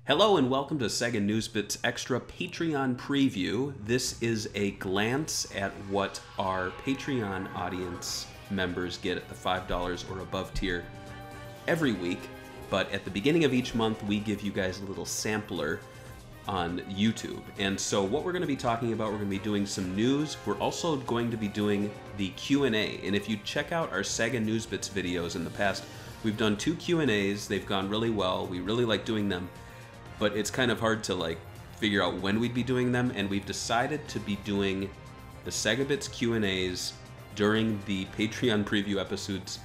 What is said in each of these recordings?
Hello and welcome to Sega Newsbit's Extra Patreon Preview. This is a glance at what our Patreon audience members get at the $5 or above tier every week. But at the beginning of each month, we give you guys a little sampler on YouTube. And so what we're going to be talking about, we're going to be doing some news. We're also going to be doing the Q&A. And if you check out our Sega Newsbits videos in the past, we've done 2 Q&As. They've gone really well. We really like doing them. But it's kind of hard to figure out when we'd be doing them, and we've decided to be doing the Sega Bits Q&As during the Patreon preview episodes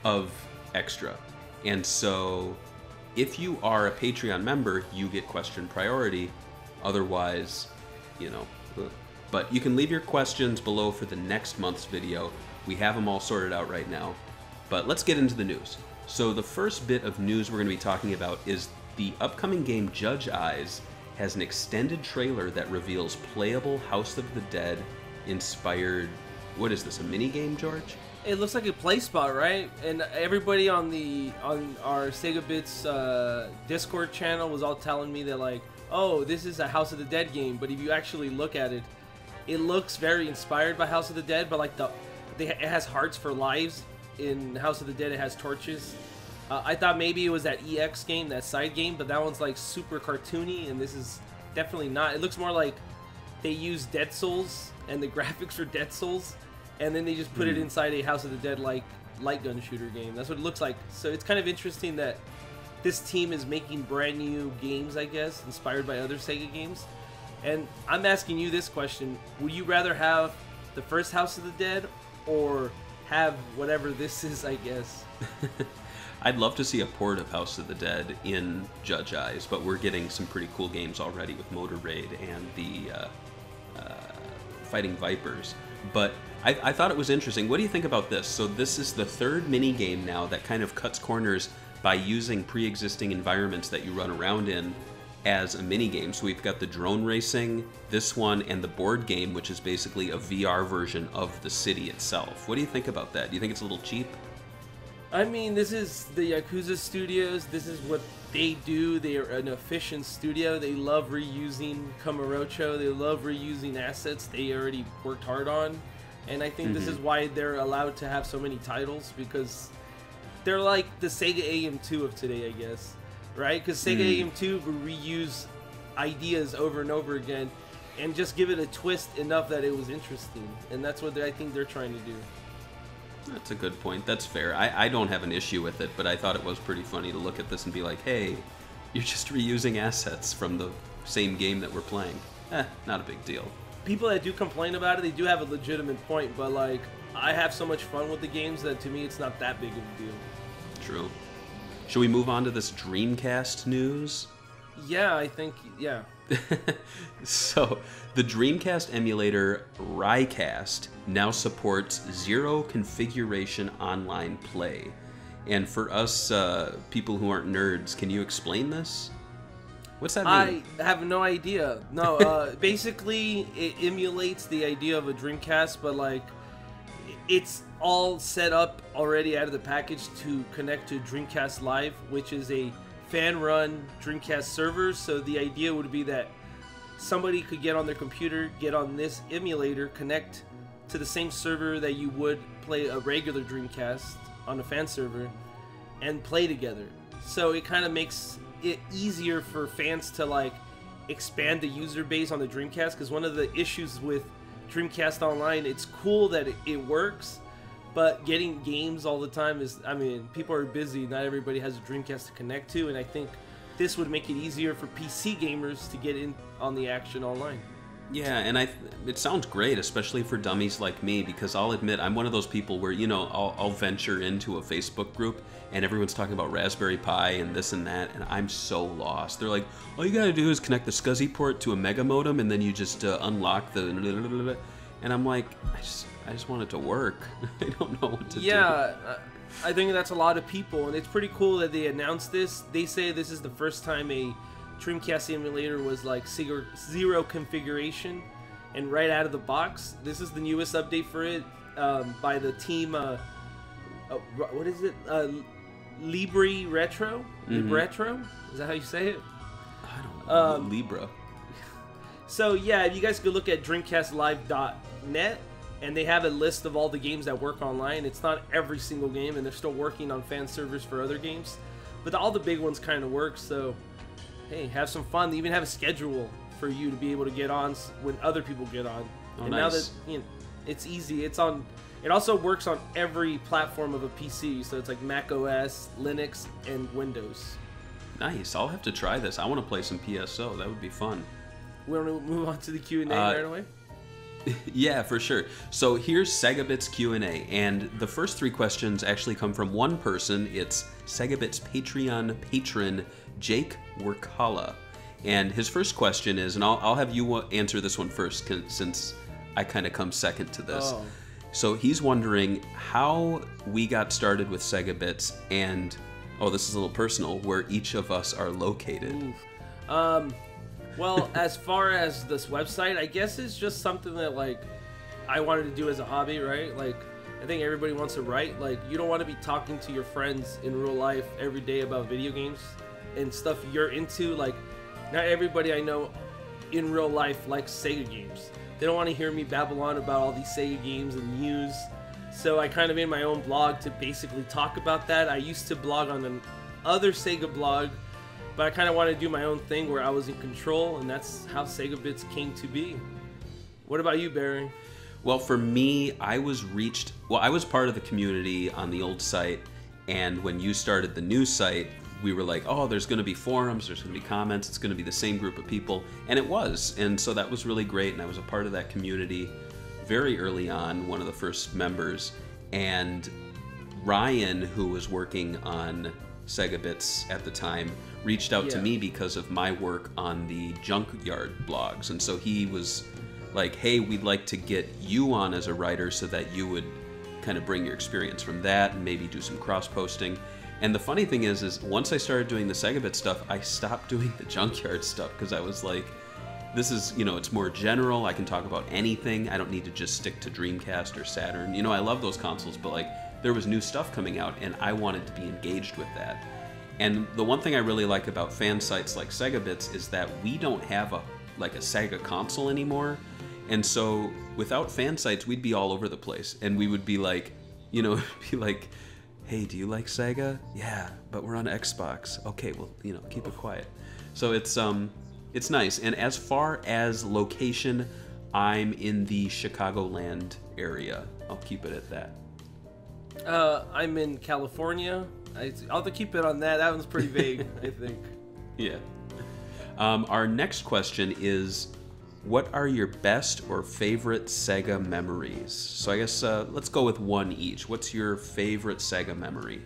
of Extra. And so if you are a Patreon member, you get question priority. Otherwise, but you can leave your questions below for the next month's video. We have them all sorted out right now. But let's get into the news. So the first bit of news we're going to be talking about is the upcoming game Judge Eyes has an extended trailer that reveals playable House of the Dead inspired... What is this, a minigame, George? It looks like a play spot, right? And everybody on our Sega Bits Discord channel was all telling me that oh, this is a House of the Dead game. But if you actually look at it, it looks very inspired by House of the Dead, but it has hearts for lives. In House of the Dead, it has torches. I thought maybe it was that EX game, that side game, but that one's super cartoony, and this is definitely not. It looks more like they use Dead Souls and the graphics for Dead Souls, and then they just put it inside a House of the Dead light gun shooter game. That's what it looks like. So it's kind of interesting that this team is making brand new games, I guess, inspired by other Sega games. And I'm asking you this question: would you rather have the first House of the Dead or have whatever this is, I guess? I'd love to see a port of House of the Dead in Judge Eyes, but we're getting some pretty cool games already with Motor Raid and the Fighting Vipers. But I thought it was interesting. What do you think about this? So this is the third mini-game now that kind of cuts corners by using pre-existing environments that you run around in as a mini-game. So we've got the drone racing, this one, and the board game, which is basically a VR version of the city itself. What do you think about that? Do you think it's a little cheap? I mean, this is the Yakuza Studios. This is what they do. They are an efficient studio. They love reusing Kamurocho. They love reusing assets they already worked hard on. And I think this is why they're allowed to have so many titles, because they're like the Sega AM2 of today, I guess. Right? Because Sega AM2 would reuse ideas over and over again and just give it a twist enough that it was interesting. And that's what I think they're trying to do. That's a good point. That's fair. I don't have an issue with it, but I thought it was pretty funny to look at this and be like, hey, you're just reusing assets from the same game that we're playing. Not a big deal. People that do complain about it, they do have a legitimate point, but I have so much fun with the games that to me it's not that big of a deal. True. Should we move on to this Dreamcast news? Yeah, I think, yeah. So, the Dreamcast emulator Rycast now supports zero configuration online play. And for us people who aren't nerds, can you explain this? What's that mean? I have no idea. No, basically it emulates the idea of a Dreamcast, but it's all set up already out of the package to connect to Dreamcast Live, which is a fan-run Dreamcast server. So the idea would be that somebody could get on their computer, get on this emulator, connect to the same server that you would play a regular Dreamcast on a fan server, and play together. So it kind of makes it easier for fans to expand the user base on the Dreamcast, because one of the issues with Dreamcast Online, it's cool that it works, but getting games all the time is, people are busy. Not everybody has a Dreamcast to connect to, and I think this would make it easier for PC gamers to get in on the action online. Yeah, and it sounds great, especially for dummies like me, because I'll admit I'm one of those people where, I'll venture into a Facebook group and everyone's talking about Raspberry Pi and this and that, and I'm so lost. They're like, all you gotta do is connect the SCSI port to a Mega Modem and then you just unlock the... And I'm like, I just want it to work. I don't know what to do. Yeah, I think that's a lot of people, and it's pretty cool that they announced this. They say this is the first time a Dreamcast emulator was zero configuration, and right out of the box. This is the newest update for it by the team. What is it? Libretro. Libretro? Is that how you say it? I don't know. Libra. So yeah, you guys could look at dreamcastlive.net, and they have a list of all the games that work online. It's not every single game, and they're still working on fan servers for other games, but all the big ones kind of work. So hey, have some fun. They even have a schedule for you to be able to get on when other people get on. Oh, and nice. now that it's easy, it's on. It also works on every platform of a PC, so it's like Mac OS, Linux, and Windows. Nice. I'll have to try this. I want to play some PSO. That would be fun. We want to move on to the Q&A right away? Yeah, for sure. So here's SegaBits Q&A, and the first 3 questions actually come from one person. It's SegaBits Patreon patron Jake Workala. And his first question is, and I'll have you answer this one first since I kind of come second to this. Oh. So he's wondering how we got started with SegaBits and, oh, this is a little personal, where each of us are located. Well, as far as this website, I guess it's just something that, like, I wanted to do as a hobby, right? Like, I think everybody wants to write. Like, you don't want to be talking to your friends in real life every day about video games and stuff you're into. Like, not everybody I know in real life likes Sega games. They don't want to hear me babble on about all these Sega games and news. So I kind of made my own blog to basically talk about that. I used to blog on another Sega blog, but I kind of wanted to do my own thing where I was in control, and that's how SegaBits came to be. What about you, Barry? Well, for me, I was part of the community on the old site, and when you started the new site, we were like, oh, there's going to be forums, there's going to be comments, it's going to be the same group of people, and it was, and so that was really great, and I was a part of that community very early on, one of the first members, and Ryan, who was working on SegaBits at the time, reached out to me because of my work on the Junkyard blogs, and so he was like, hey, we'd like to get you on as a writer so that you would kind of bring your experience from that and maybe do some cross-posting. And the funny thing is once I started doing the SegaBits stuff, I stopped doing the Junkyard stuff because I was like, this is, it's more general, I can talk about anything, I don't need to just stick to Dreamcast or Saturn. I love those consoles, but like, there was new stuff coming out and I wanted to be engaged with that. And the one thing I really like about fan sites like SegaBits is that we don't have a Sega console anymore. And so without fan sites, we'd be all over the place. And we would be like, hey, do you like Sega? Yeah, but we're on Xbox. Okay, well, keep it quiet. So it's nice. And as far as location, I'm in the Chicagoland area. I'll keep it at that. I'm in California. I'll have to keep it on that. That one's pretty vague, I think. Yeah. Our next question is, what are your best or favorite Sega memories? So I guess let's go with one each. What's your favorite Sega memory?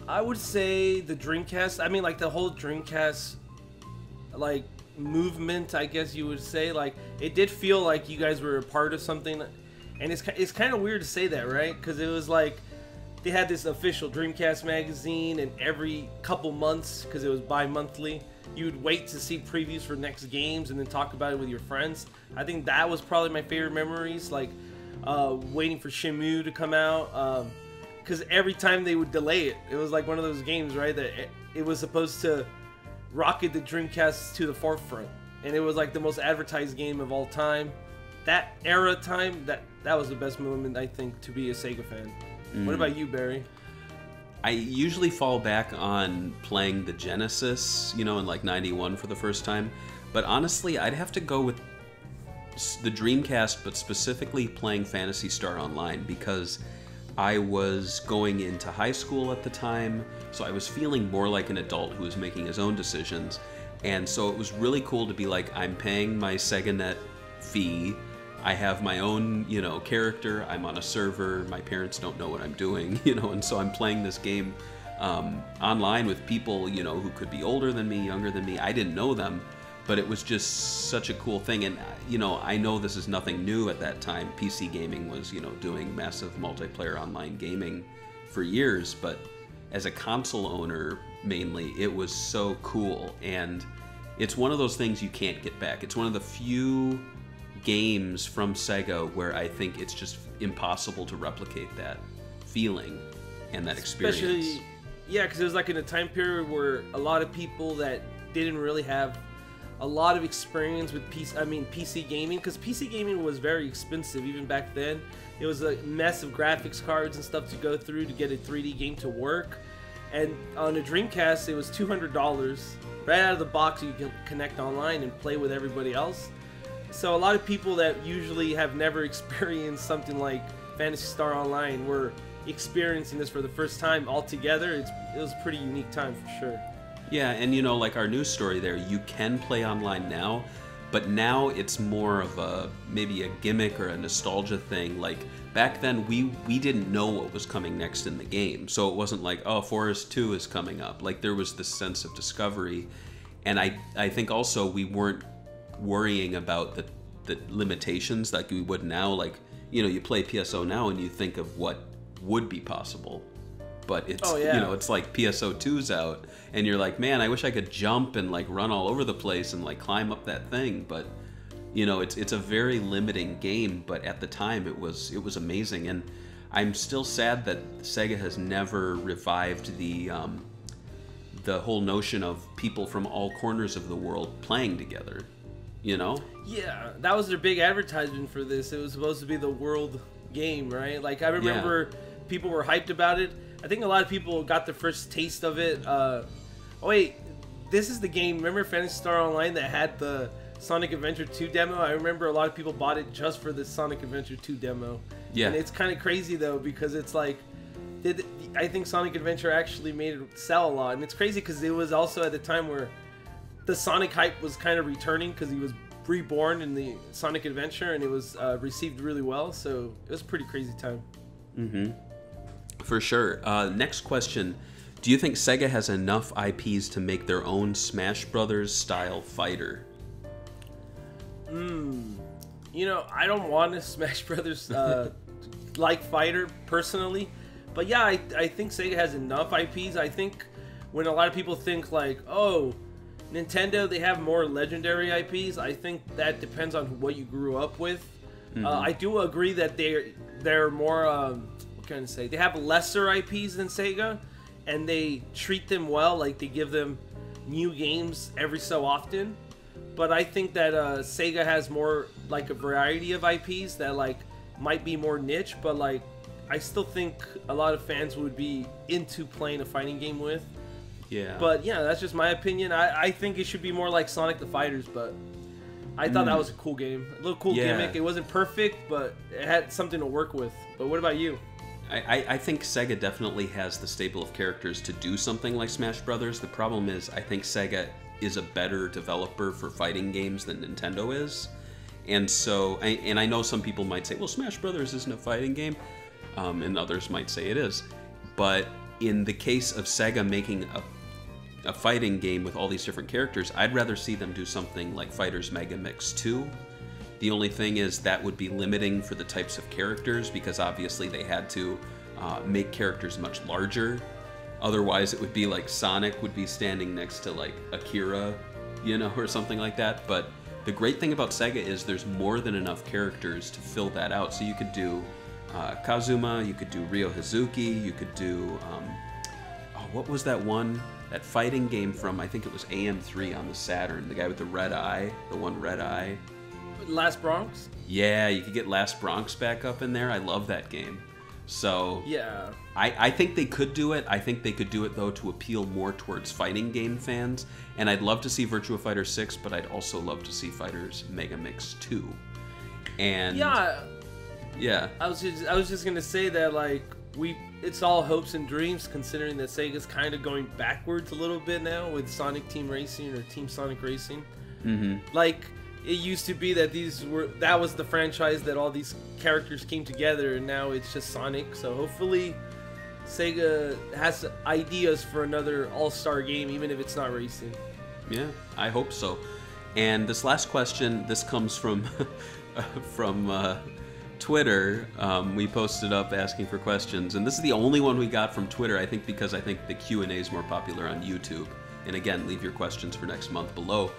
I would say the Dreamcast. I mean, like the whole Dreamcast, like movement. I guess you would say. Like it did feel like you guys were a part of something, and it's kind of weird to say that, right? Because it was like they had this official Dreamcast magazine, and every couple months, because it was bi-monthly, you would wait to see previews for next games and then talk about it with your friends. I think that was probably my favorite memories, like waiting for Shenmue to come out, because every time they would delay it, it was like one of those games, right, that it was supposed to rocket the Dreamcast to the forefront, and it was like the most advertised game of all time. That era time, that was the best moment, I think, to be a Sega fan. What about you, Barry? I usually fall back on playing the Genesis, in like 91 for the first time. But honestly, I'd have to go with the Dreamcast, but specifically playing Phantasy Star Online, because I was going into high school at the time, so I was feeling more like an adult who was making his own decisions. And so it was really cool to be like, I'm paying my SegaNet fee, I have my own, character, I'm on a server, my parents don't know what I'm doing, and so I'm playing this game online with people, who could be older than me, younger than me. I didn't know them, but it was just such a cool thing. And, I know this is nothing new at that time. PC gaming was, doing massive multiplayer online gaming for years, but as a console owner, mainly, it was so cool. And it's one of those things you can't get back. It's one of the few games from Sega where I think it's just impossible to replicate that feeling and that experience. Yeah, because it was like in a time period where a lot of people that didn't really have a lot of experience with PC gaming, because PC gaming was very expensive even back then. It was a mess of graphics cards and stuff to go through to get a 3D game to work. And on a Dreamcast, it was $200. Right out of the box, you can connect online and play with everybody else. So a lot of people that usually have never experienced something like Phantasy Star Online were experiencing this for the first time all together. It was a pretty unique time for sure. Yeah, and you know, like our news story there, you can play online now, but now it's more of maybe a gimmick or a nostalgia thing. Like back then, we didn't know what was coming next in the game, so it wasn't like, oh, Forest 2 is coming up. Like there was this sense of discovery, and I think also we weren't worrying about the limitations like we would now. Like, you know, you play PSO now and you think of what would be possible, but it's you know, it's like PSO 2's out and you're like, man, I wish I could jump and like run all over the place and like climb up that thing. But you know, it's a very limiting game, but at the time it was amazing. And I'm still sad that Sega has never revived the whole notion of people from all corners of the world playing together, you know? Yeah, that was their big advertisement for this. It was supposed to be the world game, right? Like I remember people were hyped about it. I think a lot of people got the first taste of it. Oh wait, this is the game. Remember Phantasy Star Online that had the Sonic Adventure 2 demo? I remember a lot of people bought it just for the Sonic Adventure 2 demo. Yeah. And it's kind of crazy though, because it's like, I think Sonic Adventure actually made it sell a lot. And it's crazy because it was also at the time where the Sonic hype was kind of returning, because he was reborn in the Sonic Adventure, and it was received really well. So it was a pretty crazy time. Mm-hmm. For sure. Next question. Do you think Sega has enough IPs to make their own Smash Brothers style fighter? You know, I don't want a Smash Brothers like fighter personally, but yeah, I think Sega has enough IPs. I think when a lot of people think like, oh, Nintendo, they have more legendary IPs, I think that depends on what you grew up with. I do agree that they're more, what can I say? They have lesser IPs than Sega, and they treat them well. Like they give them new games every so often. But I think that Sega has more like a variety of IPs that like might be more niche, but like I still think a lot of fans would be into playing a fighting game with. Yeah. But yeah, that's just my opinion. I think it should be more like Sonic the Fighters, but I thought that was a cool game. A little cool gimmick. It wasn't perfect, but it had something to work with. But what about you? I think Sega definitely has the stable of characters to do something like Smash Brothers. The problem is I think Sega is a better developer for fighting games than Nintendo is. And so, and I know some people might say, well, Smash Brothers isn't a fighting game, and others might say it is. But in the case of Sega making a fighting game with all these different characters, I'd rather see them do something like Fighters Mega Mix 2. The only thing is that would be limiting for the types of characters, because obviously they had to make characters much larger. Otherwise, it would be like Sonic would be standing next to like Akira, you know, or something like that. But the great thing about Sega is there's more than enough characters to fill that out. So you could do Kazuma, you could do Ryo Hazuki, you could do, what was that one? That fighting game from, I think it was AM3 on the Saturn, the guy with the red eye, the one red eye. Last Bronx? Yeah, you could get Last Bronx back up in there. I love that game. So yeah, I think they could do it. I think they could do it though to appeal more towards fighting game fans. And I'd love to see Virtua Fighter 6, but I'd also love to see Fighters Mega Mix 2. And yeah, I was just gonna say that like it's all hopes and dreams, considering that Sega's kind of going backwards a little bit now with Sonic Team Racing or Team Sonic Racing. Like it used to be that that was the franchise that all these characters came together, and now it's just Sonic. So hopefully Sega has ideas for another all-star game, even if it's not racing. Yeah, I hope so. And this last question, this comes from Twitter. We posted up asking for questions, and this is the only one we got from Twitter, I think, because I think the Q&A is more popular on YouTube. And again, leave your questions for next month below.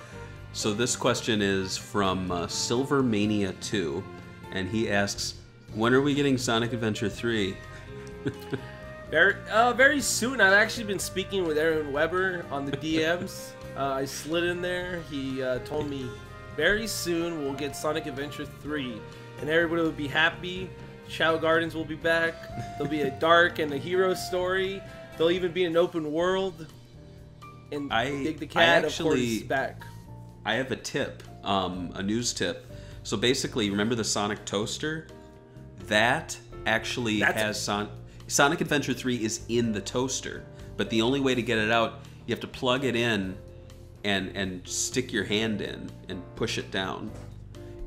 So this question is from Silvermania2, and he asks, when are we getting Sonic Adventure 3? Very soon. I've actually been speaking with Aaron Weber on the DMs. I slid in there. He told me very soon we'll get Sonic Adventure 3, and everybody will be happy. Shadow Gardens will be back. There'll be a dark and a hero story. There'll even be an open world. And Dig the Cat, of course, is back. I have a tip, a news tip. So basically, remember the Sonic Toaster? That actually has Sonic Adventure 3 is in the toaster, but the only way to get it out, you have to plug it in and stick your hand in and push it down.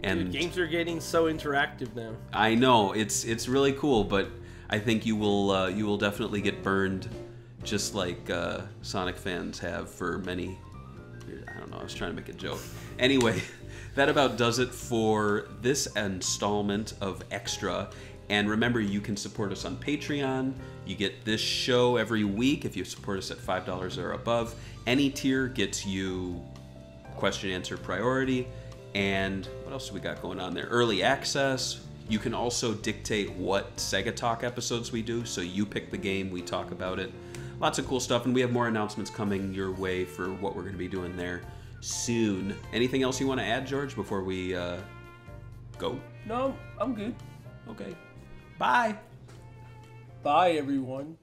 And dude, games are getting so interactive now. I know it's really cool, but I think you will definitely get burned, just like Sonic fans have for many. I don't know. I was trying to make a joke. Anyway, that about does it for this installment of Extra. And remember, you can support us on Patreon. You get this show every week if you support us at $5 or above. Any tier gets you question answer priority. And what else do we got going on there? Early access. You can also dictate what Sega Talk episodes we do. So you pick the game, we talk about it. Lots of cool stuff, and we have more announcements coming your way for what we're going to be doing there soon. Anything else you want to add, George, before we go? No, I'm good. Okay. Bye. Bye, everyone.